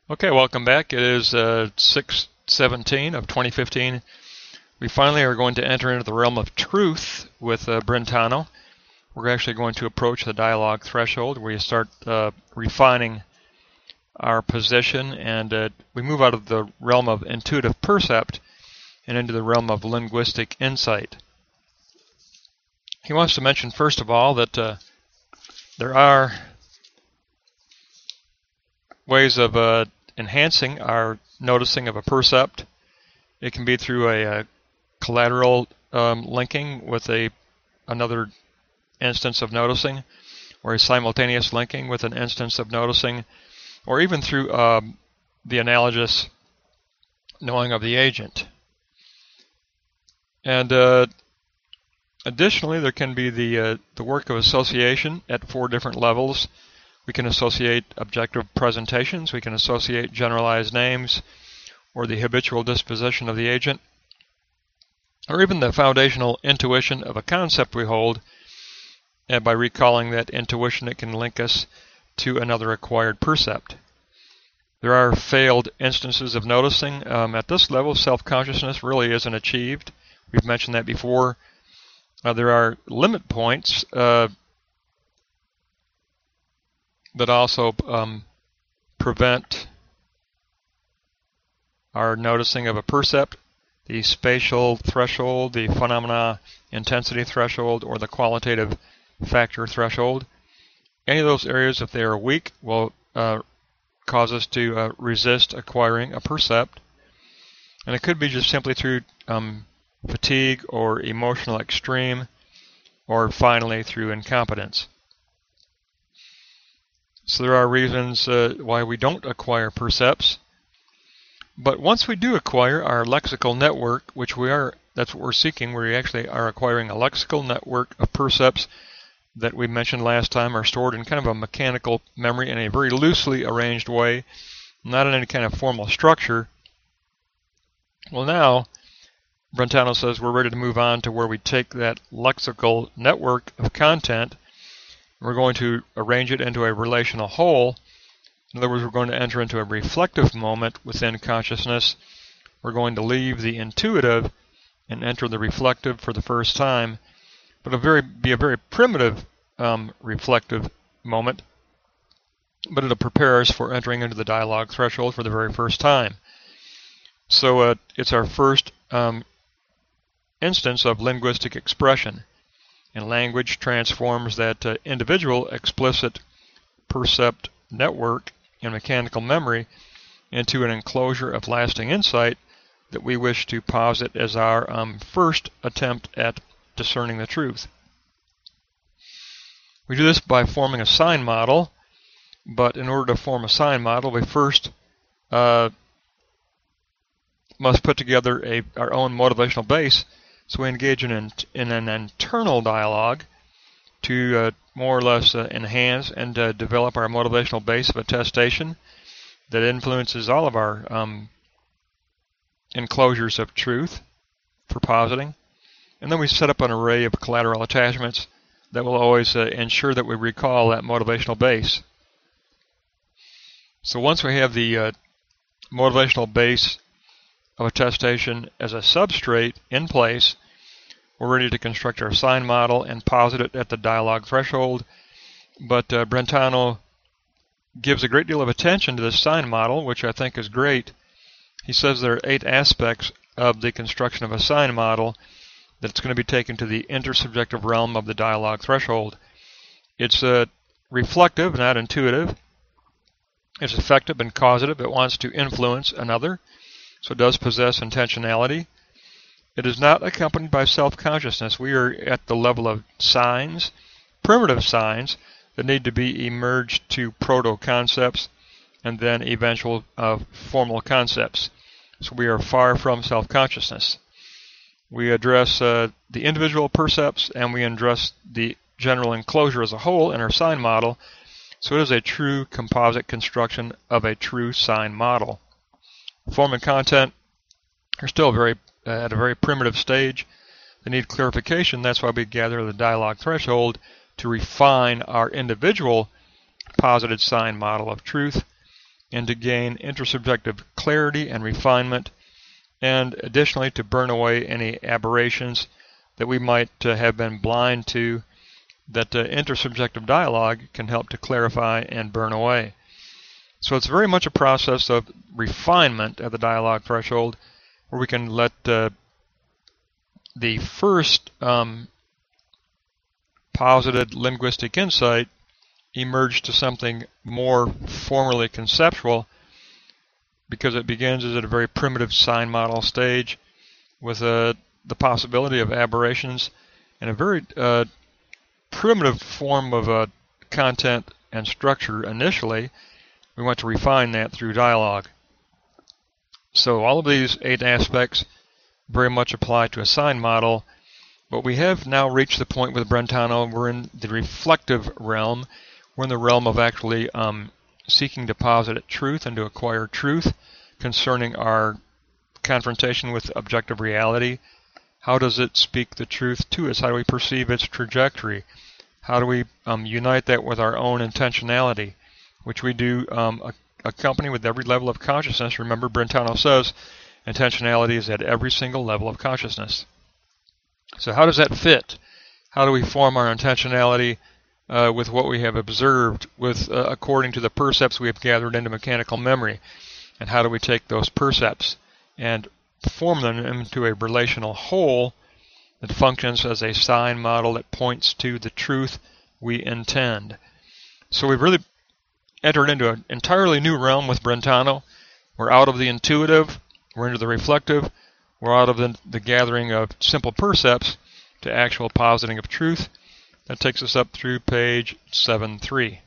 Okay, welcome back. It is 6/17 of 2015. We finally are going to enter into the realm of truth with Brentano. We're actually going to approach the dialogue threshold where you start refining our position, and we move out of the realm of intuitive percept and into the realm of linguistic insight. He wants to mention, first of all, that there are ways of enhancing our noticing of a percept. It can be through a collateral linking with another instance of noticing, or a simultaneous linking with an instance of noticing, or even through the analogous knowing of the agent. And additionally, there can be the work of association at 4 different levels. We can associate objective presentations, we can associate generalized names, or the habitual disposition of the agent, or even the foundational intuition of a concept we hold, and by recalling that intuition, it can link us to another acquired percept. There are failed instances of noticing. At this level, self-consciousness really isn't achieved. We've mentioned that before. There are limit points that also prevent our noticing of a percept: the spatial threshold, the phenomena intensity threshold, or the qualitative factor threshold. Any of those areas, if they are weak, will cause us to resist acquiring a percept. And it could be just simply through fatigue or emotional extreme, or finally through incompetence. So there are reasons why we don't acquire percepts. But once we do acquire our lexical network, that's what we're seeking. We actually are acquiring a lexical network of percepts that we mentioned last time are stored in kind of a mechanical memory in a very loosely arranged way, not in any kind of formal structure. Well, now, Brentano says we're ready to move on to where we take that lexical network of content. We're going to arrange it into a relational whole. In other words, we're going to enter into a reflective moment within consciousness. We're going to leave the intuitive and enter the reflective for the first time, but it'll be a very primitive reflective moment, but it'll prepare us for entering into the dialogue threshold for the very first time. So it's our first instance of linguistic expression. And language transforms that individual explicit percept network in mechanical memory into an enclosure of lasting insight that we wish to posit as our first attempt at discerning the truth. We do this by forming a sign model, but in order to form a sign model, we first must put together our own motivational base. So we engage in an internal dialogue to more or less enhance and develop our motivational base of attestation that influences all of our enclosures of truth for positing. And then we set up an array of collateral attachments that will always ensure that we recall that motivational base. So once we have the motivational base of attestation as a substrate in place, we're ready to construct our sign model and posit it at the dialogue threshold. But Brentano gives a great deal of attention to this sign model, which I think is great. He says there are 8 aspects of the construction of a sign model that's going to be taken to the intersubjective realm of the dialogue threshold. It's reflective, not intuitive. It's effective and causative. It wants to influence another, so it does possess intentionality. It is not accompanied by self-consciousness. We are at the level of signs, primitive signs, that need to be emerged to proto-concepts and then eventual formal concepts. So we are far from self-consciousness. We address the individual percepts, and we address the general enclosure as a whole in our sign model. So it is a true composite construction of a true sign model. Form and content are still at a very primitive stage. They need clarification. That's why we gather the dialogue threshold to refine our individual posited sign model of truth and to gain intersubjective clarity and refinement, and additionally to burn away any aberrations that we might have been blind to, that intersubjective dialogue can help to clarify and burn away. So it's very much a process of refinement at the dialogue threshold, where we can let the first posited linguistic insight emerge to something more formally conceptual, because it begins as at a very primitive sign model stage with the possibility of aberrations and a very primitive form of content and structure initially. We want to refine that through dialogue. So all of these 8 aspects very much apply to a sign model, but we have now reached the point with Brentano. We're in the reflective realm. We're in the realm of actually seeking to posit truth and to acquire truth concerning our confrontation with objective reality. How does it speak the truth to us? How do we perceive its trajectory? How do we unite that with our own intentionality, which we do accompany with every level of consciousness? Remember, Brentano says intentionality is at every single level of consciousness. So how does that fit? How do we form our intentionality with what we have observed, with according to the percepts we have gathered into mechanical memory? And how do we take those percepts and form them into a relational whole that functions as a sign model that points to the truth we intend? So we've really entered into an entirely new realm with Brentano. We're out of the intuitive, we're into the reflective, we're out of the gathering of simple percepts to actual positing of truth. That takes us up through page 7.3.